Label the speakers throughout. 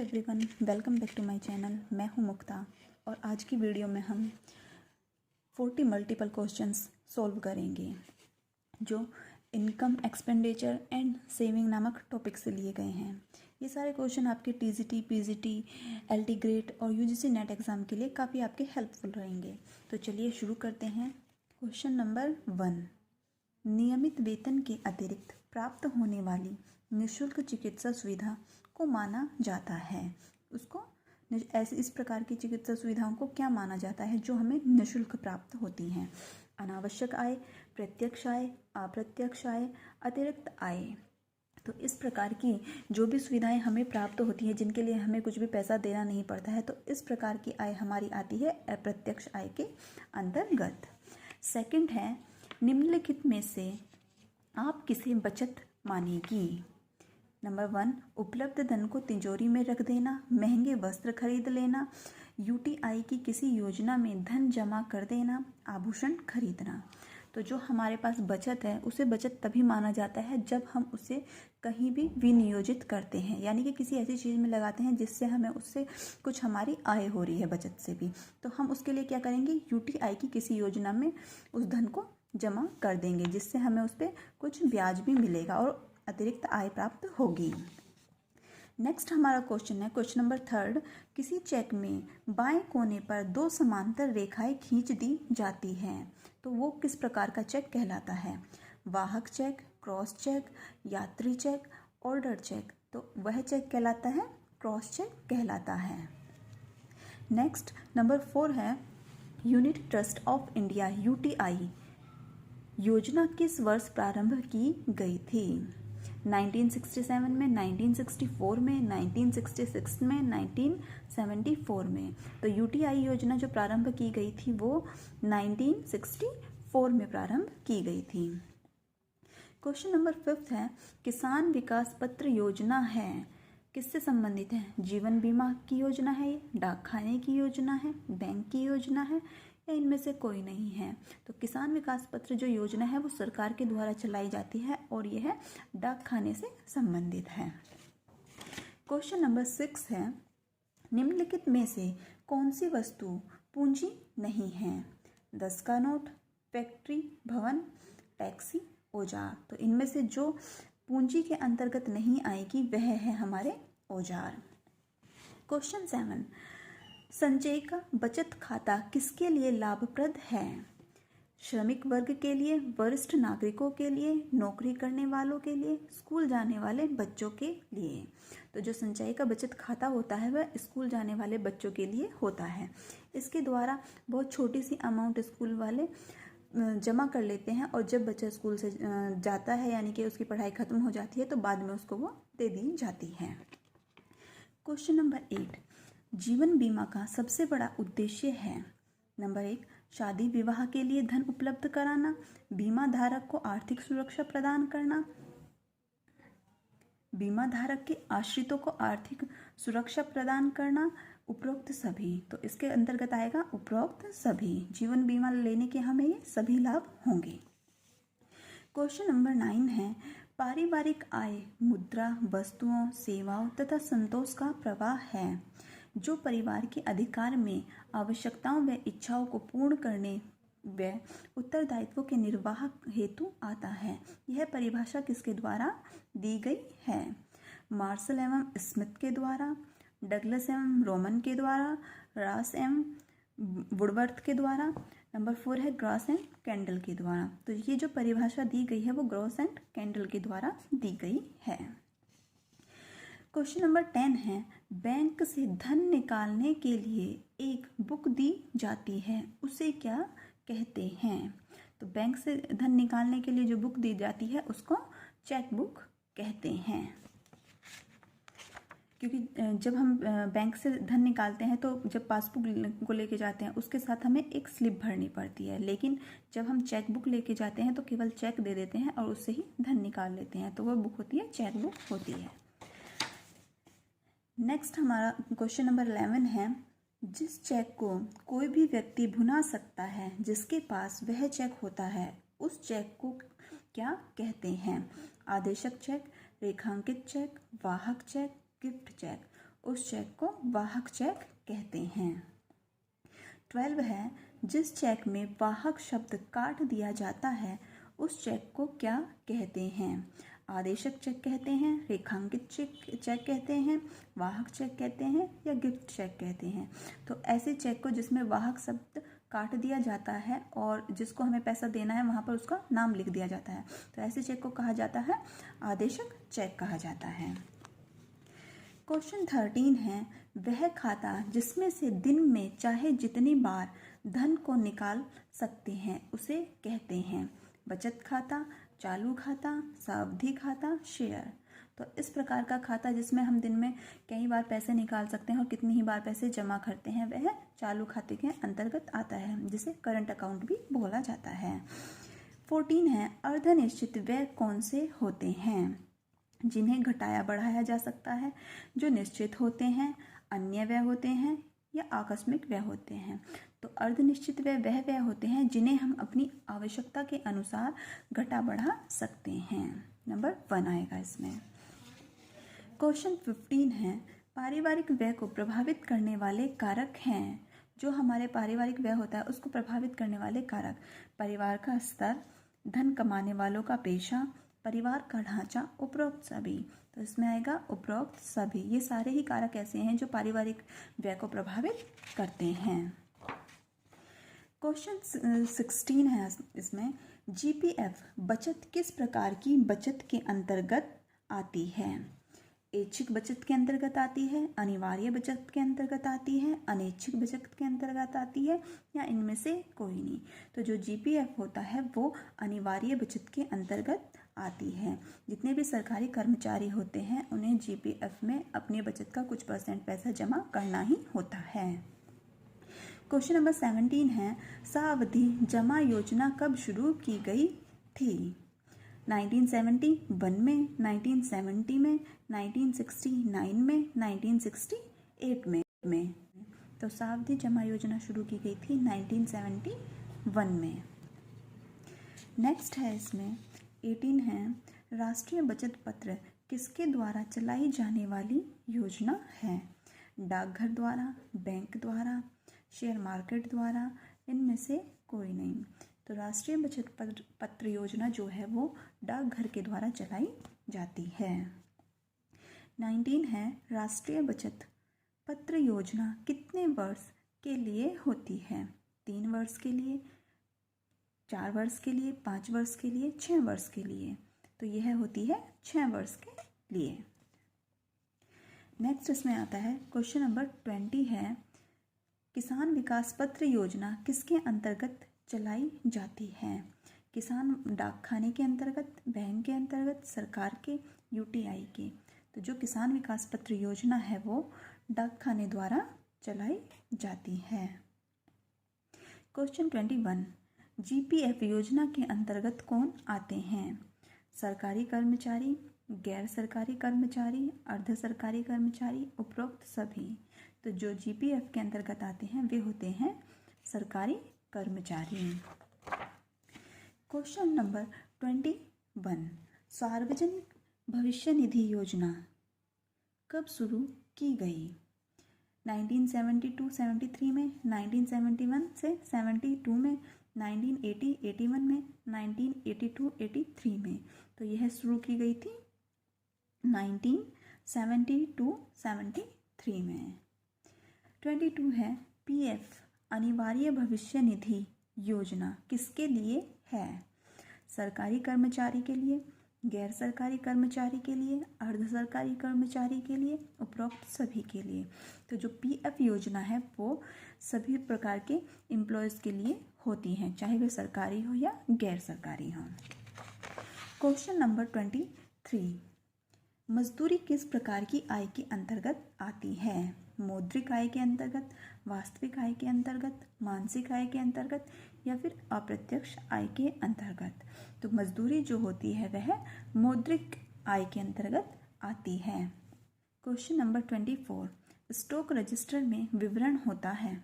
Speaker 1: Everyone, welcome back to my channel. मैं हूं मुक्ता और आज की वीडियो में हम 40 मल्टीपल क्वेश्चंस सॉल्व करेंगे जो इनकम, एक्सपेंडिचर एंड सेविंग नामक टॉपिक से लिए गए हैं। ये सारे क्वेश्चन आपके टीजीटी, पीजीटी, एलटी ग्रेड और यूजीसी नेट एग्ज़ाम के लिए काफ़ी आपके हेल्पफुल रहेंगे। तो चलिए शुरू करते हैं। क्वेश्चन नंबर 1, नियमित वेतन के अतिरिक्त प्राप्त होने वाली निःशुल्क चिकित्सा सुविधा को माना जाता है। उसको ऐसे इस प्रकार की चिकित्सा सुविधाओं को क्या माना जाता है जो हमें निःशुल्क प्राप्त होती हैं? अनावश्यक आय, प्रत्यक्ष आय, अप्रत्यक्ष आय, अतिरिक्त आय। तो इस प्रकार की जो भी सुविधाएं हमें प्राप्त होती हैं जिनके लिए हमें कुछ भी पैसा देना नहीं पड़ता है, तो इस प्रकार की आय हमारी आती है अप्रत्यक्ष आय के अंतर्गत। सेकंड है, निम्नलिखित में से आप किसे बचत मानेगी? नंबर 1, उपलब्ध धन को तिजोरी में रख देना, महंगे वस्त्र खरीद लेना, यूटीआई की किसी योजना में धन जमा कर देना, आभूषण खरीदना। तो जो हमारे पास बचत है उसे बचत तभी माना जाता है जब हम उसे कहीं भी विनियोजित करते हैं, यानी कि किसी ऐसी चीज़ में लगाते हैं जिससे हमें उससे कुछ हमारी आय हो रही है बचत से भी, तो हम उसके लिए क्या करेंगे? यूटीआई की किसी योजना में उस धन को जमा कर देंगे जिससे हमें उस पर कुछ ब्याज भी मिलेगा और अतिरिक्त आय प्राप्त होगी। नेक्स्ट हमारा क्वेश्चन है क्वेश्चन नंबर 3, किसी चेक में बाएं कोने पर 2 समांतर रेखाएं खींच दी जाती हैं, तो वो किस प्रकार का चेक कहलाता है? वाहक चेक, क्रॉस चेक, यात्री चेक, ऑर्डर चेक। तो वह चेक कहलाता है क्रॉस चेक कहलाता है। नेक्स्ट नंबर 4 है, unit trust of India UTI योजना किस वर्ष प्रारंभ की गई थी? 1967 में, 1964 में, 1966 में, 1974 में। तो यूटीआई योजना जो प्रारंभ की गई थी वो 1964 में प्रारंभ की गई थी। क्वेश्चन नंबर 5 है, किसान विकास पत्र योजना है किससे संबंधित है? जीवन बीमा की योजना है, डाक खाने की योजना है, बैंक की योजना है, या इनमें से कोई नहीं है? तो किसान विकास पत्र जो योजना है वो सरकार के द्वारा चलाई जाती है और यह डाक खाने से संबंधित है। क्वेश्चन नंबर 6 है, निम्नलिखित में से कौन सी वस्तु पूंजी नहीं है? 10 का नोट, फैक्ट्री, भवन, टैक्सी, औजार। तो इनमें से जो पूंजी के अंतर्गत नहीं आएगी वह है हमारे औजार। क्वेश्चन 7, संचय का बचत खाता किसके लिए लाभप्रद है? श्रमिक वर्ग के लिए, वरिष्ठ नागरिकों के लिए, नौकरी करने वालों के लिए, स्कूल जाने वाले बच्चों के लिए। तो जो संचय का बचत खाता होता है वह स्कूल जाने वाले बच्चों के लिए होता है। इसके द्वारा बहुत छोटी सी अमाउंट स्कूल वाले जमा कर लेते हैं और जब बच्चा स्कूल से जाता है, यानी कि उसकी पढ़ाई खत्म हो जाती है, तो बाद में उसको वो दे दी जाती है। क्वेश्चन नंबर 8, जीवन बीमा का सबसे बड़ा उद्देश्य है? नंबर 1, शादी विवाह के लिए धन उपलब्ध कराना, बीमा धारक को आर्थिक सुरक्षा प्रदान करना, बीमा धारक के आश्रितों को आर्थिक सुरक्षा प्रदान करना, उपरोक्त सभी। तो इसके अंतर्गत आएगा उपरोक्त सभी। जीवन बीमा लेने के हमें ये सभी लाभ होंगे। क्वेश्चन नंबर 9 है, पारिवारिक आय मुद्रा, वस्तुओं, सेवाओं तथा संतोष का प्रवाह है जो परिवार के अधिकार में आवश्यकताओं व इच्छाओं को पूर्ण करने व उत्तरदायित्व के निर्वाह हेतु आता है। यह परिभाषा किसके द्वारा दी गई है? मार्शल एवं स्मिथ के द्वारा, डगलस एवं रोमन के द्वारा, रॉस एवं वुडवर्थ के द्वारा। नंबर 4 है ग्रॉस एंड कैंडल के द्वारा। तो ये जो परिभाषा दी गई है वो ग्रॉस एंड कैंडल के द्वारा दी गई है। क्वेश्चन नंबर 10 है, बैंक से धन निकालने के लिए एक बुक दी जाती है, उसे क्या कहते हैं? तो बैंक से धन निकालने के लिए जो बुक दी जाती है उसको चेक बुक कहते हैं। क्योंकि जब हम बैंक से धन निकालते हैं तो जब पासबुक को लेके जाते हैं उसके साथ हमें एक स्लिप भरनी पड़ती है, लेकिन जब हम चेक बुक लेके जाते हैं तो केवल चेक दे देते हैं और उससे ही धन निकाल लेते हैं, तो वह बुक होती है चेक बुक होती है। नेक्स्ट हमारा क्वेश्चन नंबर 11 है, जिस चेक को कोई भी व्यक्ति भुना सकता है, जिसके पास वह चेक होता है, उस चेक को क्या कहते हैं? आदेशक चेक, रेखांकित चेक, वाहक चेक, गिफ्ट चेक। उस चेक को वाहक चेक कहते हैं। 12 है, जिस चेक में वाहक शब्द काट दिया जाता है उस चेक को क्या कहते हैं? आदेशक चेक कहते हैं, रेखांकित चेक कहते हैं, वाहक चेक कहते हैं या गिफ्ट चेक कहते हैं? तो ऐसे चेक को जिसमें वाहक शब्द काट दिया जाता है और जिसको हमें पैसा देना है वहाँ पर उसका नाम लिख दिया जाता है, तो ऐसे चेक को कहा जाता है आदेशक चेक कहा जाता है। क्वेश्चन 13 है, वह खाता जिसमें से दिन में चाहे जितनी बार धन को निकाल सकते हैं उसे कहते हैं बचत खाता, चालू खाता, सावधि खाता, शेयर। तो इस प्रकार का खाता जिसमें हम दिन में कई बार पैसे निकाल सकते हैं और कितनी ही बार पैसे जमा करते हैं वह चालू खाते के अंतर्गत आता है, जिसे करंट अकाउंट भी बोला जाता है। 14 है, अर्धनिश्चित व्यय कौन से होते हैं? जिन्हें घटाया बढ़ाया जा सकता है, जो निश्चित होते हैं, अन्य व्यय होते हैं या आकस्मिक व्यय होते हैं। तो अर्धनिश्चित व्यय वह व्यय होते हैं जिन्हें हम अपनी आवश्यकता के अनुसार घटा बढ़ा सकते हैं। नंबर 1 आएगा इसमें। क्वेश्चन 15 है, पारिवारिक व्यय को प्रभावित करने वाले कारक हैं। जो हमारे पारिवारिक व्यय होता है उसको प्रभावित करने वाले कारक, परिवार का स्तर, धन कमाने वालों का पेशा, परिवार का ढांचा, उपरोक्त सभी। तो इसमें आएगा उपरोक्त सभी। ये सारे ही कारक ऐसे हैं जो पारिवारिक व्यय को प्रभावित करते हैं। क्वेश्चन 16 है इसमें, जीपीएफ बचत किस प्रकार की बचत के अंतर्गत आती है? ऐच्छिक बचत के अंतर्गत आती है, अनिवार्य बचत के अंतर्गत आती है, अनैच्छिक बचत के अंतर्गत आती है या इनमें से कोई नहीं? तो जो जीपीएफ होता है वो अनिवार्य बचत के अंतर्गत आती है। जितने भी सरकारी कर्मचारी होते हैं उन्हें जीपीएफ में अपनी बचत का कुछ % पैसा जमा करना ही होता है। क्वेश्चन नंबर 17 है, सावधि जमा योजना कब शुरू की गई थी? 1971 में, 1970 में, 1969 में, 1968 में। तो सावधि जमा योजना शुरू की गई थी 1971 में। नेक्स्ट है इसमें 18 है, राष्ट्रीय बचत पत्र किसके द्वारा चलाई जाने वाली योजना है? डाकघर द्वारा, बैंक द्वारा, शेयर मार्केट द्वारा, इनमें से कोई नहीं। तो राष्ट्रीय बचत पत्र योजना जो है वो डाकघर के द्वारा चलाई जाती है। 19 है, राष्ट्रीय बचत पत्र योजना कितने वर्ष के लिए होती है? 3 वर्ष के लिए, 4 वर्ष के लिए, 5 वर्ष के लिए, 6 वर्ष के लिए। तो यह होती है 6 वर्ष के लिए। नेक्स्ट इसमें आता है क्वेश्चन नंबर 20 है, किसान विकास पत्र योजना किसके अंतर्गत चलाई जाती है? किसान डाकखाने के अंतर्गत, बैंक के अंतर्गत, सरकार के, यूटीआई के। तो जो किसान विकास पत्र योजना है वो डाकखाने द्वारा चलाई जाती है। क्वेश्चन 21, जीपीएफ योजना के अंतर्गत कौन आते हैं? सरकारी कर्मचारी, गैर सरकारी कर्मचारी, अर्ध सरकारी कर्मचारी, उपरोक्त सभी। तो जो जीपीएफ के अंतर्गत आते हैं वे होते हैं सरकारी कर्मचारी। क्वेश्चन नंबर 21, सार्वजनिक भविष्य निधि योजना कब शुरू की गई? 1972-73 में, 1971 से 72 में, 1980-81 में, 1982-83 में। तो यह शुरू की गई थी 1972-73 में। 22 है, पीएफ अनिवार्य भविष्य निधि योजना किसके लिए है? सरकारी कर्मचारी के लिए, गैर सरकारी कर्मचारी के लिए, अर्ध सरकारी कर्मचारी के लिए, उपरोक्त सभी के लिए। तो जो पीएफ योजना है वो सभी प्रकार के एम्प्लॉयज़ के लिए होती हैं, चाहे वे सरकारी हो या गैर सरकारी हो। क्वेश्चन नंबर 23, मजदूरी किस प्रकार की आय के अंतर्गत आती है? मौद्रिक आय के अंतर्गत, वास्तविक आय के अंतर्गत, मानसिक आय के अंतर्गत या फिर अप्रत्यक्ष आय के अंतर्गत? तो मजदूरी जो होती है वह मौद्रिक आय के अंतर्गत आती है। क्वेश्चन नंबर 24, स्टॉक रजिस्टर में विवरण होता है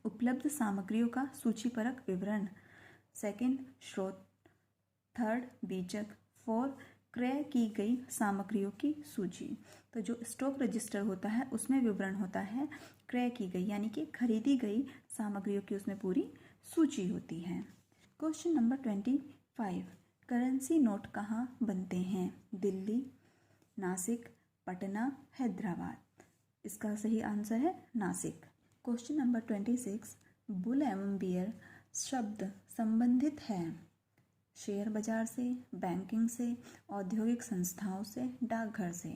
Speaker 1: उपलब्ध सामग्रियों का सूचीपरक विवरण, सेकंड स्रोत, थर्ड बीजक, 4 क्रय की गई सामग्रियों की सूची। तो जो स्टॉक रजिस्टर होता है उसमें विवरण होता है क्रय की गई यानी कि खरीदी गई सामग्रियों की उसमें पूरी सूची होती है। क्वेश्चन नंबर 25, करेंसी नोट कहाँ बनते हैं? दिल्ली, नासिक, पटना, हैदराबाद। इसका सही आंसर है नासिक। क्वेश्चन नंबर 26, बुल एवं बियर शब्द संबंधित है शेयर बाजार से, बैंकिंग से, औद्योगिक संस्थाओं से, डाकघर से।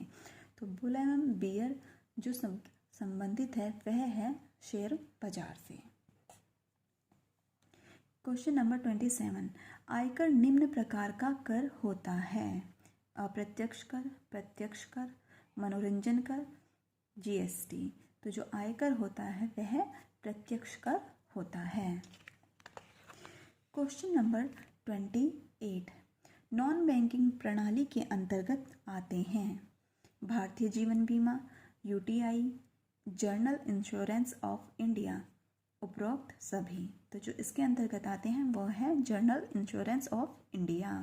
Speaker 1: तो बुल एवं बियर जो संबंधित है वह है शेयर बाजार से। क्वेश्चन नंबर 27, आयकर निम्न प्रकार का कर होता है? अप्रत्यक्ष कर, प्रत्यक्ष कर, मनोरंजन कर, जीएसटी। तो जो आयकर होता है वह प्रत्यक्ष कर होता है। क्वेश्चन नंबर 28, नॉन बैंकिंग प्रणाली के अंतर्गत आते हैं भारतीय जीवन बीमा, UTI, journal insurance of India, उपरोक्त सभी। तो जो इसके अंतर्गत आते हैं वह है journal insurance of India.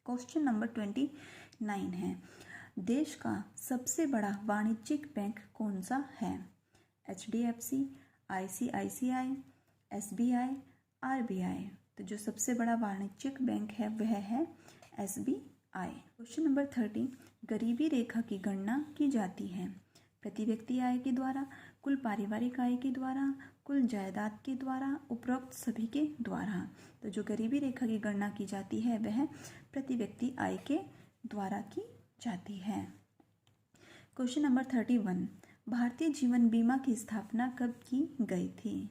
Speaker 1: Question number 29 है, देश का सबसे बड़ा वाणिज्यिक बैंक कौन सा है? HDFC, ICICI, SBI, RBI। तो जो सबसे बड़ा वाणिज्यिक बैंक है वह है SBI। क्वेश्चन नंबर 30, गरीबी रेखा की गणना की जाती है प्रति व्यक्ति आय के द्वारा, कुल पारिवारिक आय के द्वारा, कुल जायदाद के द्वारा, उपरोक्त सभी के द्वारा। तो जो गरीबी रेखा की गणना की जाती है वह प्रति व्यक्ति आय के द्वारा की जाती है। क्वेश्चन नंबर 31, भारतीय जीवन बीमा की स्थापना कब की गई थी?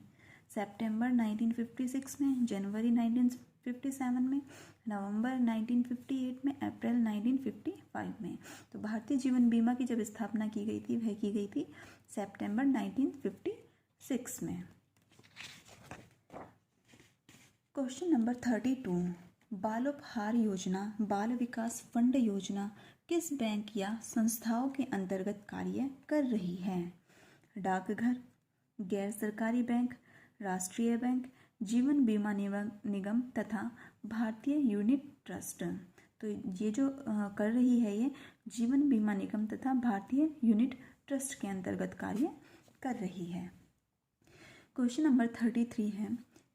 Speaker 1: सितंबर 1956 में, जनवरी 1957 में, नवंबर 1958 में, अप्रैल 1955 में। तो भारतीय जीवन बीमा की जब स्थापना की गई थी वह की गई थी सितंबर 1956 में। क्वेश्चन नंबर 32, बालोपहार योजना, बाल विकास फंड योजना किस बैंक या संस्थाओं के अंतर्गत कार्य कर रही है? डाकघर, गैर सरकारी बैंक, राष्ट्रीय बैंक, जीवन बीमा निगम तथा भारतीय यूनिट ट्रस्ट। तो ये जो कर रही है ये जीवन बीमा निगम तथा भारतीय यूनिट ट्रस्ट के अंतर्गत कार्य कर रही है। क्वेश्चन नंबर 33 है,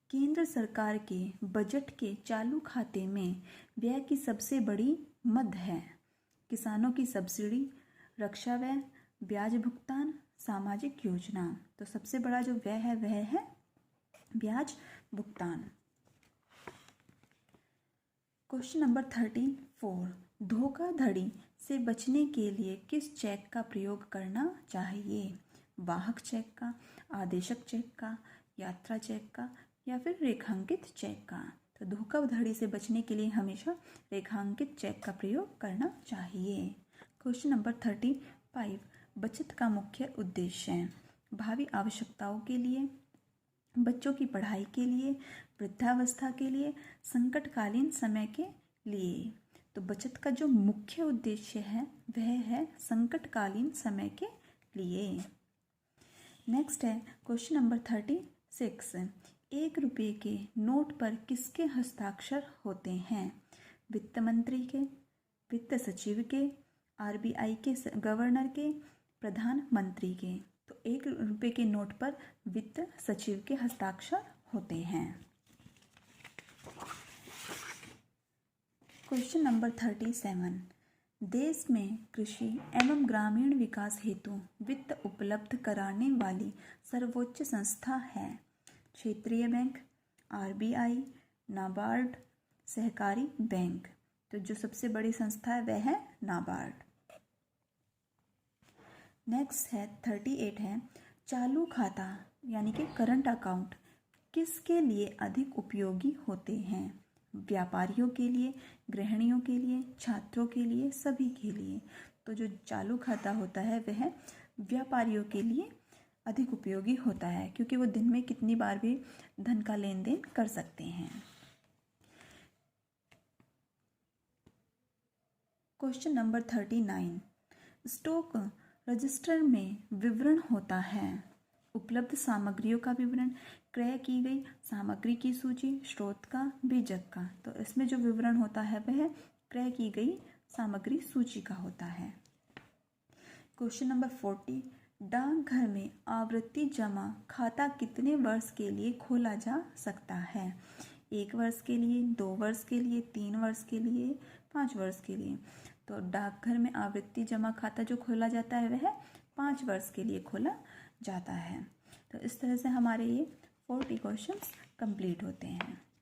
Speaker 1: केंद्र सरकार के बजट के चालू खाते में व्यय की सबसे बड़ी मद है? किसानों की सब्सिडी, रक्षा व्यय, ब्याज भुगतान, सामाजिक योजना। तो सबसे बड़ा जो व्यय है वह है ब्याज भुगतान। क्वेश्चन नंबर 34, धोखाधड़ी से बचने के लिए किस चेक का प्रयोग करना चाहिए? वाहक चेक का, आदेशक चेक का, यात्रा चेक का या फिर रेखांकित चेक का। तो धोखाधड़ी से बचने के लिए हमेशा रेखांकित चेक का प्रयोग करना चाहिए। क्वेश्चन नंबर 35, बचत का मुख्य उद्देश्य है? भावी आवश्यकताओं के लिए, बच्चों की पढ़ाई के लिए, वृद्धावस्था के लिए, संकटकालीन समय के लिए। तो बचत का जो मुख्य उद्देश्य है वह है संकटकालीन समय के लिए। नेक्स्ट है क्वेश्चन नंबर 36, 1 रुपये के नोट पर किसके हस्ताक्षर होते हैं? वित्त मंत्री के, वित्त सचिव के, RBI के गवर्नर के, प्रधानमंत्री के। तो 1 रुपये के नोट पर वित्त सचिव के हस्ताक्षर होते हैं। क्वेश्चन नंबर 37, देश में कृषि एवं ग्रामीण विकास हेतु वित्त उपलब्ध कराने वाली सर्वोच्च संस्था है? क्षेत्रीय बैंक, RBI, नाबार्ड, सहकारी बैंक। तो जो सबसे बड़ी संस्था है वह है नाबार्ड। नेक्स्ट है 38 है, चालू खाता यानी कि करंट अकाउंट किसके लिए अधिक उपयोगी होते हैं? व्यापारियों के लिए, गृहिणियों के लिए, छात्रों के लिए, सभी के लिए। तो जो चालू खाता होता है वह व्यापारियों के लिए अधिक उपयोगी होता है क्योंकि वो दिन में कितनी बार भी धन का लेन देन कर सकते हैं। क्वेश्चन नंबर 39, स्टॉक रजिस्टर में विवरण होता है उपलब्ध सामग्रियों का विवरण, क्रय की गई सामग्री की सूची, स्रोत का, बीजक का। तो इसमें जो विवरण होता है वह क्रय की गई सामग्री सूची का होता है। क्वेश्चन नंबर 40, डाकघर में आवर्ती जमा खाता कितने वर्ष के लिए खोला जा सकता है? 1 वर्ष के लिए, 2 वर्ष के लिए, 3 वर्ष के लिए, 5 वर्ष के लिए। तो डाकघर में आवर्ती जमा खाता जो खोला जाता है वह 5 वर्ष के लिए खोला जाता है। तो इस तरह से हमारे ये 40 क्वेश्चंस कंप्लीट होते हैं।